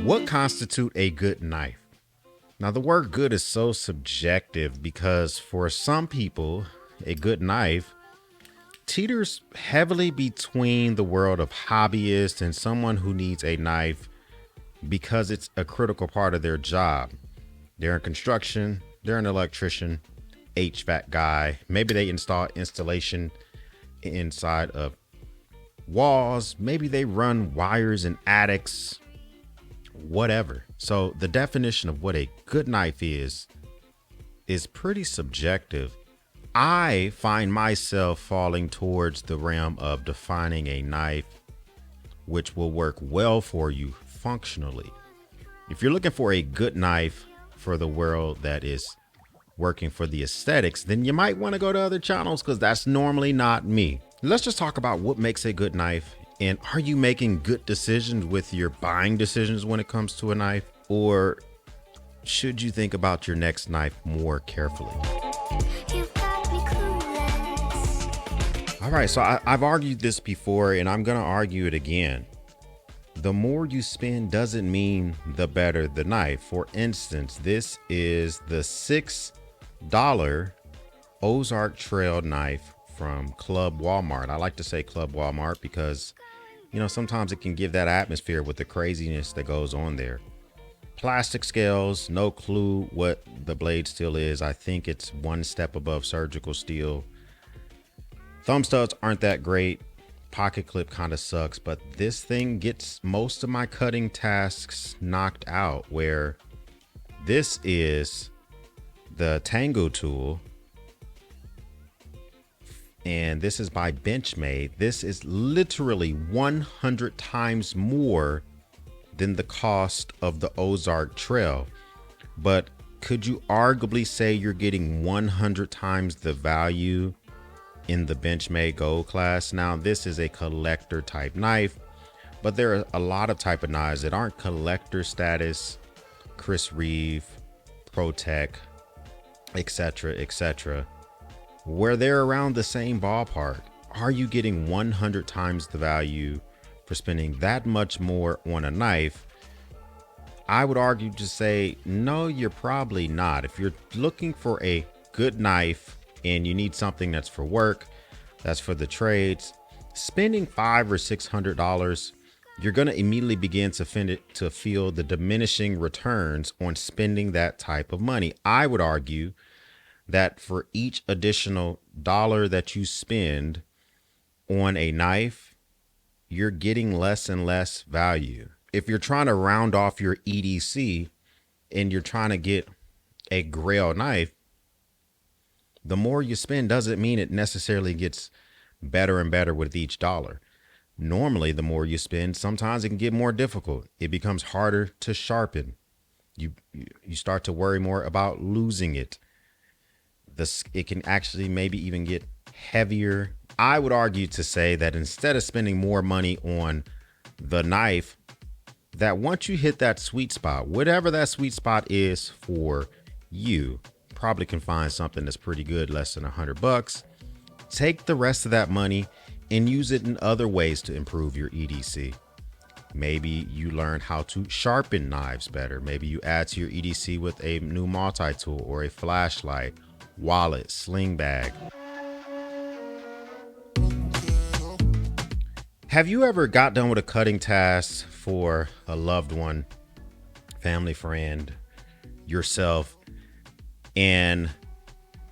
What constitutes a good knife? Now, the word good is so subjective because for some people, a good knife teeters heavily between the world of hobbyist and someone who needs a knife because it's a critical part of their job. They're in construction, they're an electrician, HVAC guy. Maybe they install installation inside of walls. Maybe they run wires in attics, whatever. So the definition of what a good knife is pretty subjective. I find myself falling towards the realm of defining a knife which will work well for you functionally. If you're looking for a good knife for the world that is working for the aesthetics, then you might want to go to other channels because that's normally not me. Let's just talk about what makes a good knife. And are you making good decisions with your buying decisions when it comes to a knife? Or should you think about your next knife more carefully? All right, so I've argued this before and I'm going to argue it again. The more you spend doesn't mean the better the knife. For instance, this is the $6 Ozark Trail knife from Club Walmart. I like to say Club Walmart because, you know, sometimes it can give that atmosphere with the craziness that goes on there. Plastic scales, no clue what the blade steel is. I think it's one step above surgical steel. Thumb studs aren't that great. Pocket clip kind of sucks, but this thing gets most of my cutting tasks knocked out, where this is the Tango tool. And this is by Benchmade. This is literally 100 times more than the cost of the Ozark Trail. But could you arguably say you're getting 100 times the value in the Benchmade Gold class? Now, this is a collector type knife, but there are a lot of type of knives that aren't collector status, Chris Reeve, ProTech, etc., where they're around the same ballpark. Are you getting 100 times the value for spending that much more on a knife? I would argue to say, no, you're probably not. If you're looking for a good knife and you need something that's for work, that's for the trades, spending $500 or $600, you're going to immediately begin to feel the diminishing returns on spending that type of money. I would argue that for each additional dollar that you spend on a knife, you're getting less and less value. If you're trying to round off your EDC and you're trying to get a grail knife, the more you spend doesn't mean it necessarily gets better and better with each dollar. Normally, the more you spend, sometimes it can get more difficult. It becomes harder to sharpen. You start to worry more about losing it. It can actually maybe even get heavier. I would argue to say that instead of spending more money on the knife, that once you hit that sweet spot, whatever that sweet spot is for you, probably can find something that's pretty good, less than $100. Take the rest of that money and use it in other ways to improve your EDC. Maybe you learn how to sharpen knives better. Maybe you add to your EDC with a new multi-tool or a flashlight, wallet, sling bag. Have you ever got done with a cutting task for a loved one, family friend, yourself, and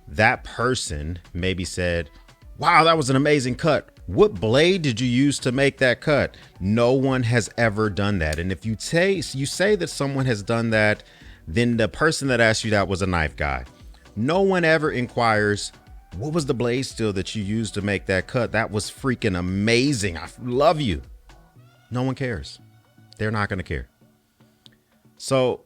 that person maybe said, wow, that was an amazing cut. What blade did you use to make that cut? No one has ever done that. And if you say that someone has done that, then the person that asked you that was a knife guy. No one ever inquires, what was the blade steel that you used to make that cut? That was freaking amazing. I love you. No one cares. They're not going to care. So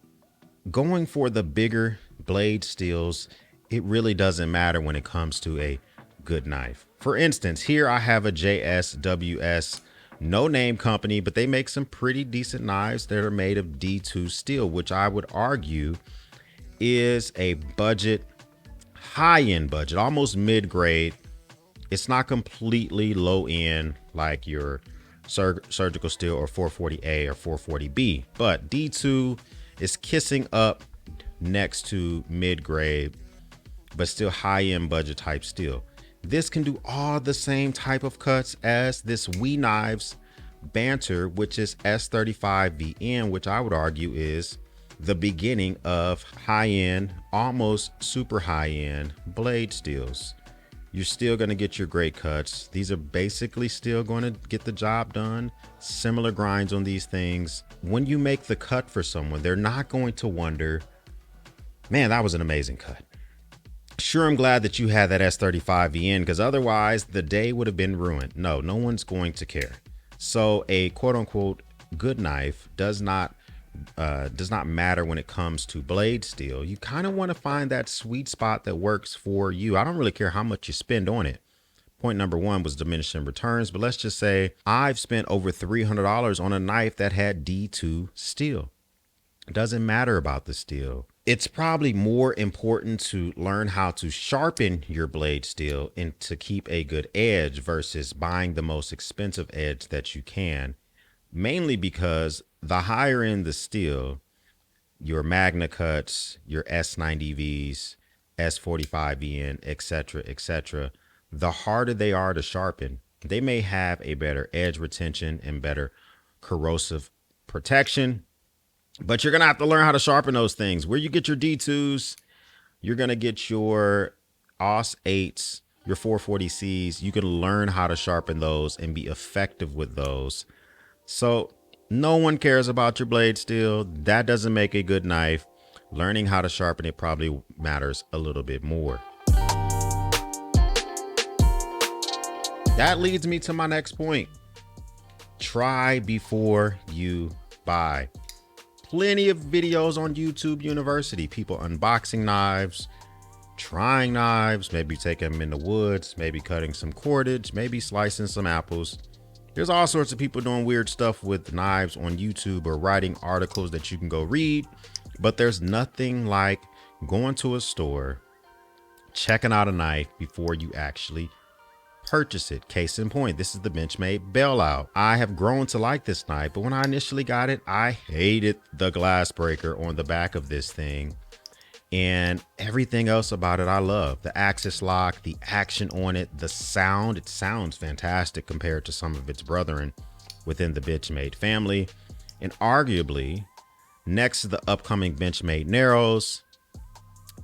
going for the bigger blade steels, it really doesn't matter when it comes to a good knife. For instance, here I have a JSWS, no name company, but they make some pretty decent knives that are made of D2 steel, which I would argue is a budget, high-end budget, almost mid-grade. It's not completely low end like your surgical steel or 440A or 440B. But D2 is kissing up next to mid-grade, but still high-end budget type steel. This can do all the same type of cuts as this We Knives Banter, which is S35VN, which I would argue is the beginning of high-end, almost super high-end blade steels. You're still going to get your great cuts. These are basically still going to get the job done. Similar grinds on these things. When you make the cut for someone, they're not going to wonder, man, that was an amazing cut. Sure, I'm glad that you had that S35VN, because otherwise the day would have been ruined. No one's going to care. So a quote unquote good knife does not matter when it comes to blade steel. You kind of want to find that sweet spot that works for you. I don't really care how much you spend on it. Point number one was diminishing returns, but let's just say I've spent over $300 on a knife that had D2 steel. It doesn't matter about the steel. It's probably more important to learn how to sharpen your blade steel and to keep a good edge versus buying the most expensive edge that you can. Mainly because the higher end the steel, your Magna Cuts, your S90Vs, S45VN, etc., the harder they are to sharpen. They may have a better edge retention and better corrosive protection, but you're going to have to learn how to sharpen those things. Where you get your D2s, you're going to get your AUS 8s, your 440Cs. You can learn how to sharpen those and be effective with those. So no one cares about your blade steel. That doesn't make a good knife. Learning how to sharpen it probably matters a little bit more. That leads me to my next point. Try before you buy. Plenty of videos on YouTube University, people unboxing knives, trying knives, maybe taking them in the woods, maybe cutting some cordage, maybe slicing some apples. There's all sorts of people doing weird stuff with knives on YouTube or writing articles that you can go read, but there's nothing like going to a store, checking out a knife before you actually purchase it. Case in point, this is the Benchmade Bailout. I have grown to like this knife, but when I initially got it, I hated the glass breaker on the back of this thing, and everything else about it I love. The axis lock, the action on it, the sound. It sounds fantastic compared to some of its brethren within the Benchmade family. And arguably, next to the upcoming Benchmade Narrows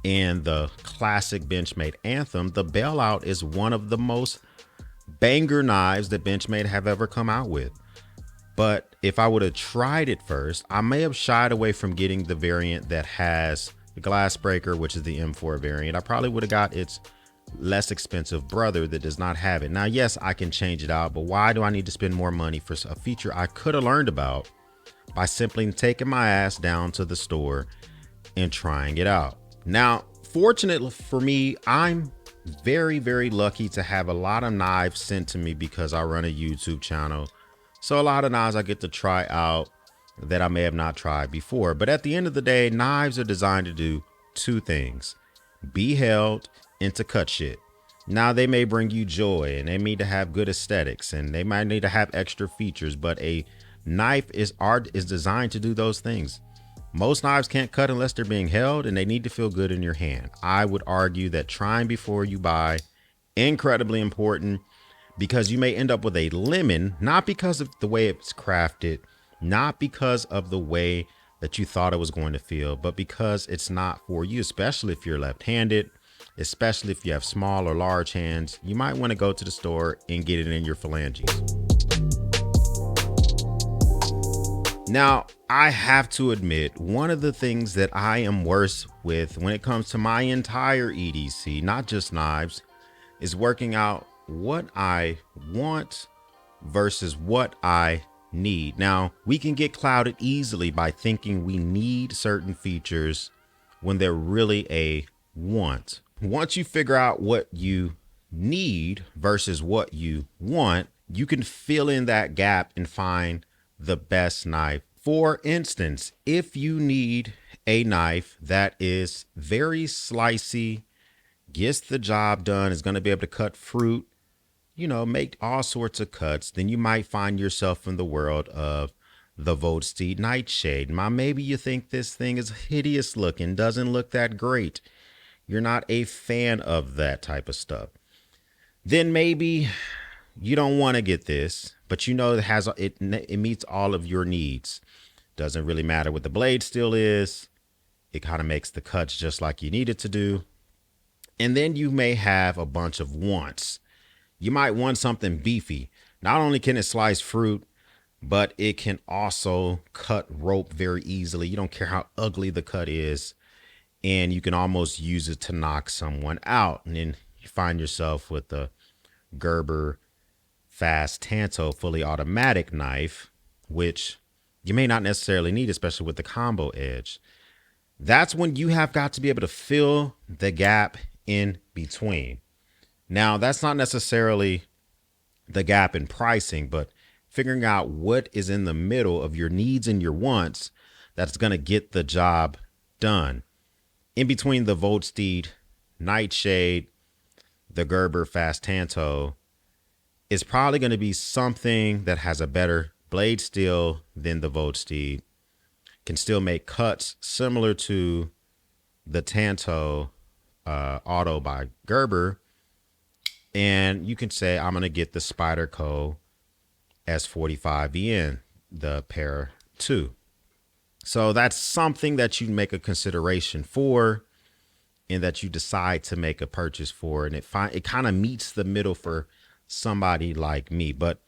and the classic Benchmade Anthem, the Bailout is one of the most banger knives that Benchmade have ever come out with. But if I would have tried it first, I may have shied away from getting the variant that has the glass breaker, which is the M4 variant. I probably would have got its less expensive brother that does not have it. Now, yes, I can change it out, but why do I need to spend more money for a feature I could have learned about by simply taking my ass down to the store and trying it out? Now, fortunately for me, I'm very, very lucky to have a lot of knives sent to me because I run a YouTube channel. So a lot of knives I get to try out that I may have not tried before. But at the end of the day, knives are designed to do two things: be held and to cut shit. Now, they may bring you joy and they need to have good aesthetics and they might need to have extra features, but a knife is designed to do those things. Most knives can't cut unless they're being held, and they need to feel good in your hand. I would argue that trying before you buy, incredibly important, because you may end up with a lemon, not because of the way it's crafted, not because of the way that you thought it was going to feel, but because it's not for you, especially if you're left-handed, especially if you have small or large hands. You might want to go to the store and get it in your phalanges. Now, I have to admit, one of the things that I am worse with when it comes to my entire EDC, not just knives, is working out what I want versus what I need. Now, we can get clouded easily by thinking we need certain features when they're really a want. Once you figure out what you need versus what you want, you can fill in that gap and find the best knife. For instance, if you need a knife that is very slicey, gets the job done, is going to be able to cut fruit, make all sorts of cuts, then you might find yourself in the world of the Voldsteed Nightshade. Now, maybe you think this thing is hideous looking, doesn't look that great. You're not a fan of that type of stuff. Then maybe you don't want to get this, but it meets all of your needs. Doesn't really matter what the blade steel is. It kind of makes the cuts just like you need it to do. And then you may have a bunch of wants. You might want something beefy. Not only can it slice fruit, but it can also cut rope very easily. You don't care how ugly the cut is, and you can almost use it to knock someone out. And then you find yourself with the Gerber Fast Tanto fully automatic knife, which you may not necessarily need, especially with the combo edge. That's when you have got to be able to fill the gap in between. Now, that's not necessarily the gap in pricing, but figuring out what is in the middle of your needs and your wants that's going to get the job done. In between the Voldsteed Nightshade, the Gerber Fast Tanto, is probably going to be something that has a better blade steel than the Voldsteed, can still make cuts similar to the Tanto Auto by Gerber. And you can say, I'm going to get the Spyderco S45VN, the Pair 2. So that's something that you make a consideration for and that you decide to make a purchase for. And it kind of meets the middle for somebody like me. But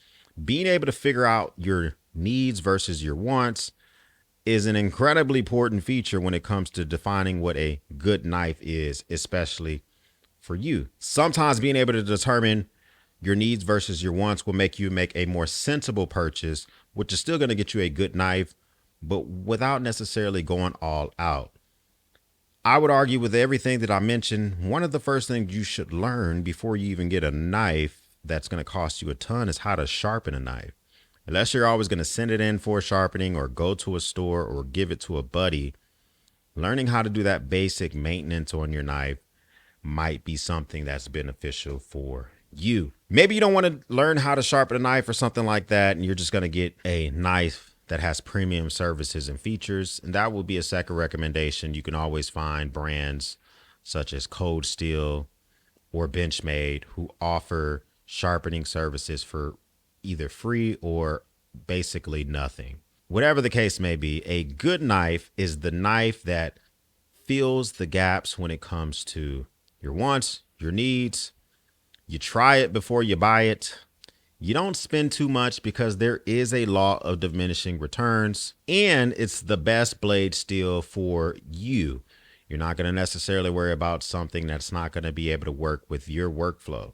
being able to figure out your needs versus your wants is an incredibly important feature when it comes to defining what a good knife is, especially for you. Sometimes being able to determine your needs versus your wants will make you make a more sensible purchase, which is still going to get you a good knife, but without necessarily going all out. I would argue with everything that I mentioned, one of the first things you should learn before you even get a knife that's going to cost you a ton is how to sharpen a knife. Unless you're always going to send it in for sharpening or go to a store or give it to a buddy, learning how to do that basic maintenance on your knife might be something that's beneficial for you. Maybe you don't want to learn how to sharpen a knife or something like that, and you're just going to get a knife that has premium services and features, and that will be a second recommendation. You can always find brands such as Cold Steel or Benchmade who offer sharpening services for either free or basically nothing. Whatever the case may be, a good knife is the knife that fills the gaps when it comes to your wants, your needs. You try it before you buy it. You don't spend too much because there is a law of diminishing returns, and it's the best blade steel for you. You're not going to necessarily worry about something that's not going to be able to work with your workflow.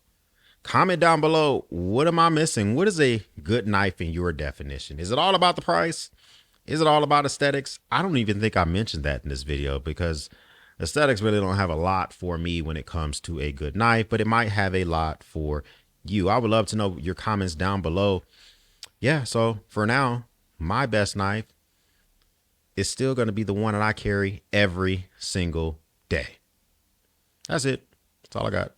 Comment down below, what am I missing? What is a good knife in your definition? Is it all about the price? Is it all about aesthetics? I don't even think I mentioned that in this video because aesthetics really don't have a lot for me when it comes to a good knife, but it might have a lot for you. I would love to know your comments down below. Yeah, so for now, my best knife is still going to be the one that I carry every single day. That's it. That's all I got.